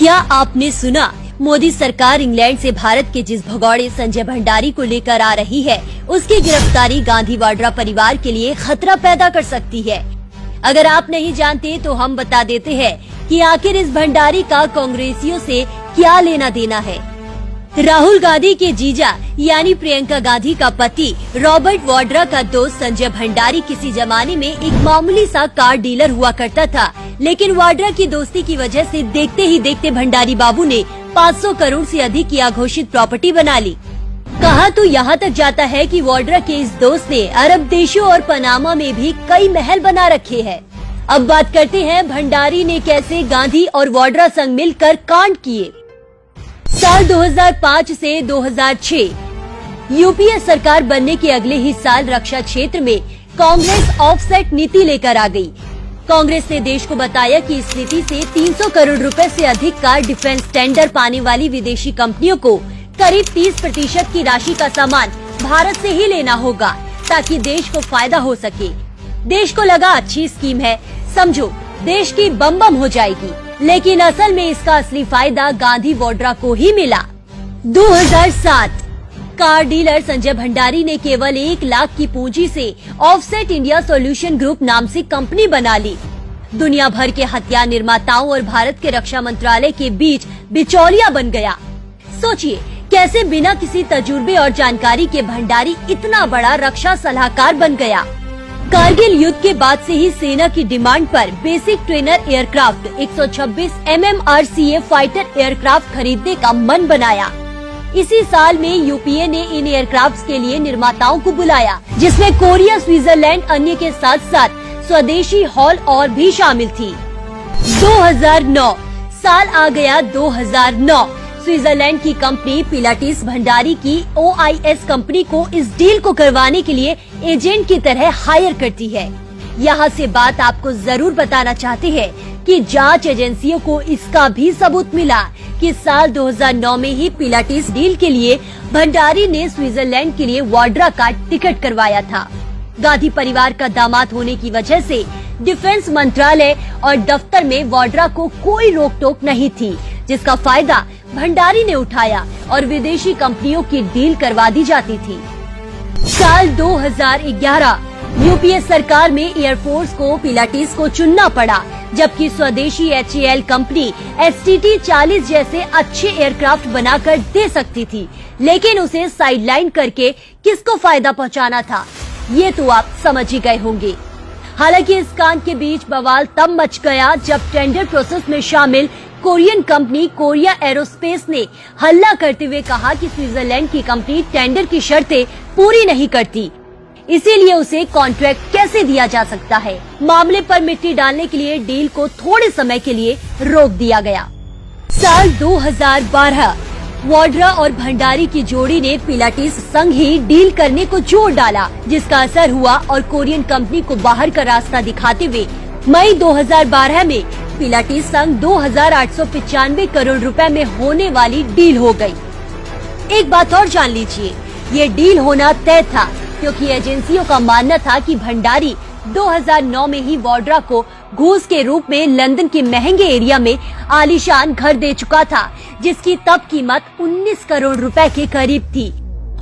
क्या आपने सुना? मोदी सरकार इंग्लैंड से भारत के जिस भगौड़े संजय भंडारी को लेकर आ रही है, उसकी गिरफ्तारी गांधी वाड्रा परिवार के लिए खतरा पैदा कर सकती है। अगर आप नहीं जानते तो हम बता देते हैं कि आखिर इस भंडारी का कांग्रेसियों से क्या लेना देना है। राहुल गांधी के जीजा यानी प्रियंका गांधी का पति रॉबर्ट वाड्रा का दोस्त संजय भंडारी किसी जमाने में एक मामूली सा कार डीलर हुआ करता था, लेकिन वाड्रा की दोस्ती की वजह से देखते ही देखते भंडारी बाबू ने 500 करोड़ से अधिक की अघोषित प्रॉपर्टी बना ली। कहा तो यहाँ तक जाता है कि वाड्रा के इस दोस्त ने अरब देशों और पनामा में भी कई महल बना रखे हैं। अब बात करते हैं भंडारी ने कैसे गांधी और वाड्रा संग मिलकर कांड किए। साल 2005 से 2006 यूपीए सरकार बनने के अगले ही साल रक्षा क्षेत्र में कांग्रेस ऑफसेट नीति लेकर आ गई। कांग्रेस ने देश को बताया कि इस नीति से 300 करोड़ रुपए से अधिक का डिफेंस टेंडर पाने वाली विदेशी कंपनियों को करीब 30% की राशि का सामान भारत से ही लेना होगा ताकि देश को फायदा हो सके। देश को लगा अच्छी स्कीम है, समझो देश की बम बम हो जाएगी, लेकिन असल में इसका असली फायदा गांधी वाड्रा को ही मिला। 2007 कार डीलर संजय भंडारी ने केवल 1 लाख की पूंजी से ऑफसेट इंडिया सॉल्यूशन ग्रुप नाम से कंपनी बना ली। दुनिया भर के हथियार निर्माताओं और भारत के रक्षा मंत्रालय के बीच बिचौलिया बन गया। सोचिए कैसे बिना किसी तजुर्बे और जानकारी के भंडारी इतना बड़ा रक्षा सलाहकार बन गया। कारगिल युद्ध के बाद से ही सेना की डिमांड पर basic trainer aircraft 126 MMRCA fighter aircraft खरीदने का मन बनाया। इसी साल में यूपीए ने इन एयरक्राफ्ट के लिए निर्माताओं को बुलाया, जिसमें कोरिया, स्विट्जरलैंड अन्य के साथ साथ स्वदेशी हॉल और भी शामिल थी। 2009 साल आ गया। 2009 स्विट्जरलैंड की कंपनी पिलाटिस भंडारी की OIS कंपनी को इस डील को करवाने के लिए एजेंट की तरह हायर करती है। यहाँ से बात आपको जरूर बताना चाहते हैं कि जांच एजेंसियों को इसका भी सबूत मिला कि साल 2009 में ही पिलाटिस डील के लिए भंडारी ने स्विट्जरलैंड के लिए वाड्रा का टिकट करवाया था। गांधी परिवार का दामाद होने की वजह से डिफेंस मंत्रालय और दफ्तर में वाड्रा को कोई रोक टोक नहीं थी, जिसका फायदा भंडारी ने उठाया और विदेशी कंपनियों की डील करवा दी जाती थी। साल 2011 यूपीए सरकार में एयरफोर्स को पिलाटिस को चुनना पड़ा, जबकि स्वदेशी HAL कंपनी STT 40 जैसे अच्छे एयरक्राफ्ट बनाकर दे सकती थी, लेकिन उसे साइडलाइन करके किसको फायदा पहुंचाना था, ये तो आप समझ ही गए होंगे। हालांकि इस कांड के बीच बवाल तब मच गया जब टेंडर प्रोसेस में शामिल कोरियन कंपनी कोरिया एरोस्पेस ने हल्ला करते हुए कहा कि स्विट्जरलैंड की कंपनी टेंडर की शर्तें पूरी नहीं करती, इसीलिए उसे कॉन्ट्रैक्ट कैसे दिया जा सकता है। मामले पर मिट्टी डालने के लिए डील को थोड़े समय के लिए रोक दिया गया। साल 2012 वाड्रा और भंडारी की जोड़ी ने पिलाटिस संग ही डील करने को जोर डाला, जिसका असर हुआ और कोरियन कंपनी को बाहर का रास्ता दिखाते हुए मई 2012 में पिलाटिस संग 2,895 करोड़ रुपए में होने वाली डील हो गई। एक बात और जान लीजिए, ये डील होना तय था क्योंकि एजेंसियों का मानना था कि भंडारी 2009 में ही वाड्रा को घूस के रूप में लंदन के महंगे एरिया में आलीशान घर दे चुका था, जिसकी तब कीमत 19 करोड़ रुपए के करीब थी।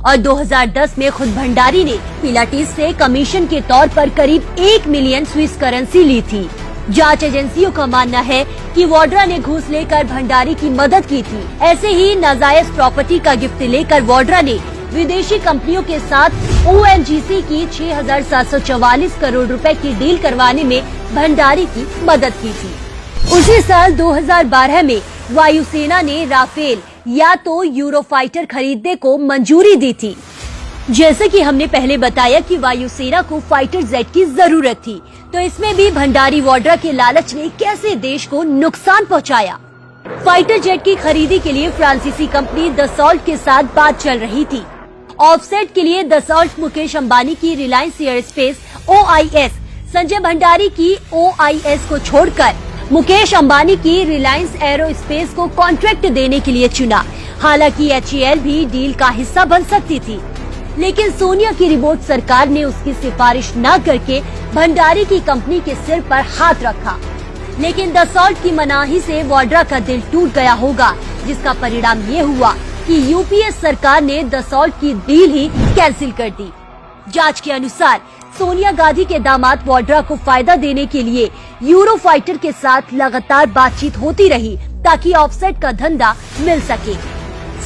और 2010 में खुद भंडारी ने पिलाटिस से कमीशन के तौर पर करीब 1 मिलियन स्विस करेंसी ली थी। जांच एजेंसियों का मानना है कि वाड्रा ने घूस लेकर भंडारी की मदद की थी। ऐसे ही नाजायज प्रॉपर्टी का गिफ्ट लेकर वाड्रा ने विदेशी कंपनियों के साथ ONGC की 6,744 करोड़ रुपए की डील करवाने में भंडारी की मदद की थी। उसी साल 2012 में वायुसेना ने राफेल या तो यूरोफाइटर खरीदने को मंजूरी दी थी। जैसे कि हमने पहले बताया कि वायुसेना को फाइटर जेट की जरूरत थी, तो इसमें भी भंडारी वाड्रा के लालच ने कैसे देश को नुकसान पहुंचाया। फाइटर जेट की खरीदी के लिए फ्रांसीसी कंपनी दसॉल्ट के साथ बात चल रही थी। ऑफसेट के लिए दसॉल्ट मुकेश अंबानी की रिलायंस एयरस्पेस OIS, संजय भंडारी की OIS को छोड़कर मुकेश अंबानी की रिलायंस एरोस्पेस को कॉन्ट्रैक्ट देने के लिए चुना। हालांकि HAL भी डील का हिस्सा बन सकती थी, लेकिन सोनिया की रिपोर्ट सरकार ने उसकी सिफारिश न करके भंडारी की कंपनी के सिर पर हाथ रखा। लेकिन दसौल्त की मनाही से वाड्रा का दिल टूट गया होगा, जिसका परिणाम ये हुआ कि यूपीए सरकार ने दसौल्त की डील ही कैंसिल कर दी। जांच के अनुसार सोनिया गांधी के दामाद वाड्रा को फायदा देने के लिए यूरोफाइटर के साथ लगातार बातचीत होती रही ताकि ऑफसेट का धंधा मिल सके।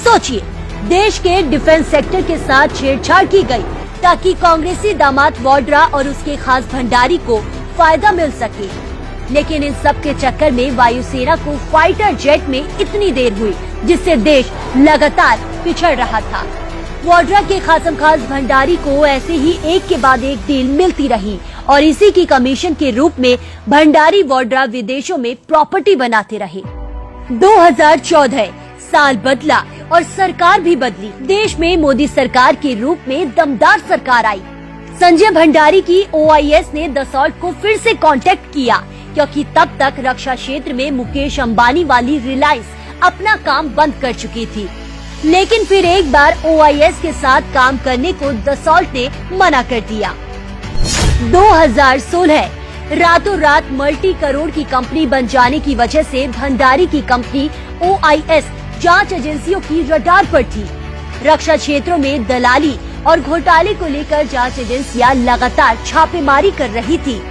सोचिए, देश के डिफेंस सेक्टर के साथ छेड़छाड़ की गई ताकि कांग्रेसी दामाद वाड्रा और उसके खास भंडारी को फायदा मिल सके। लेकिन इन सब के चक्कर में वायुसेना को फाइटर जेट में इतनी देर हुई, जिससे देश लगातार पिछड़ रहा था। वाड्रा के खासम खास भंडारी को ऐसे ही एक के बाद एक डील मिलती रही और इसी की कमीशन के रूप में भंडारी वाड्रा विदेशों में प्रॉपर्टी बनाते रहे। 2014 साल बदला और सरकार भी बदली। देश में मोदी सरकार के रूप में दमदार सरकार आई। संजय भंडारी की OIS ने दसौल्त को फिर से कांटेक्ट किया, क्योंकि तब तक रक्षा क्षेत्र में मुकेश अंबानी वाली रिलायंस अपना काम बंद कर चुकी थी। लेकिन फिर एक बार OIS के साथ काम करने को दसौल्त ने मना कर दिया। 2016 रातों रात मल्टी करोड़ की कंपनी बन जाने की वजह से भंडारी की कंपनी OIS जांच एजेंसियों की रडार पर थी। रक्षा क्षेत्रों में दलाली और घोटाले को लेकर जांच एजेंसियां लगातार छापेमारी कर रही थी।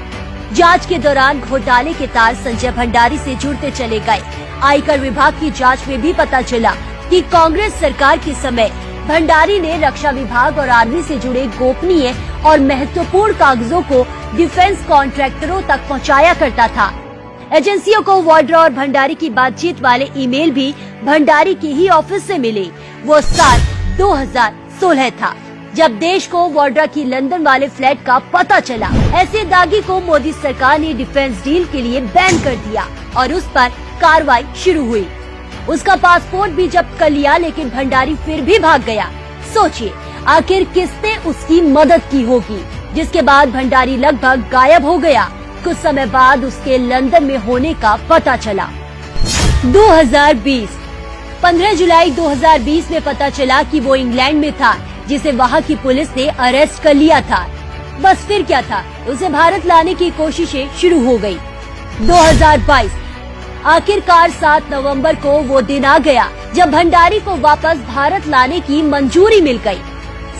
जांच के दौरान घोटाले के तार संजय भंडारी से जुड़ते चले गए। आयकर विभाग की जांच में भी पता चला कि कांग्रेस सरकार के समय भंडारी ने रक्षा विभाग और आर्मी से जुड़े गोपनीय और महत्वपूर्ण कागजों को डिफेंस कॉन्ट्रैक्टरों तक पहुंचाया करता था। एजेंसियों को वाड्रा और भंडारी की बातचीत वाले ईमेल भी भंडारी के ही ऑफिस से मिले। वो साल 2016 था जब देश को वाड्रा की लंदन वाले फ्लैट का पता चला। ऐसे दागी को मोदी सरकार ने डिफेंस डील के लिए बैन कर दिया और उस पर कार्रवाई शुरू हुई। उसका पासपोर्ट भी जब्त कर लिया, लेकिन भंडारी फिर भी भाग गया। सोचिए, आखिर किसने उसकी मदद की होगी, जिसके बाद भंडारी लगभग गायब हो गया। कुछ समय बाद उसके लंदन में होने का पता चला। 2020 15 जुलाई 2020 में पता चला कि वो इंग्लैंड में था, जिसे वहाँ की पुलिस ने अरेस्ट कर लिया था। बस फिर क्या था, उसे भारत लाने की कोशिशें शुरू हो गयी। 2022 आखिरकार 7 नवंबर को वो दिन आ गया जब भंडारी को वापस भारत लाने की मंजूरी मिल गई।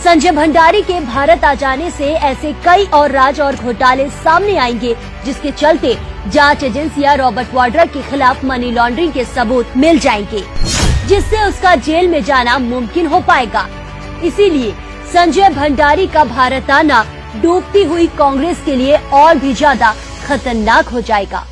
संजय भंडारी के भारत आ जाने से ऐसे कई और राज और घोटाले सामने आएंगे, जिसके चलते जांच एजेंसियां रॉबर्ट वाड्रा के खिलाफ मनी लॉन्ड्रिंग के सबूत मिल जाएंगे, जिससे उसका जेल में जाना मुमकिन हो पाएगा। इसीलिए संजय भंडारी का भारत आना डूबती हुई कांग्रेस के लिए और भी ज्यादा खतरनाक हो जाएगा।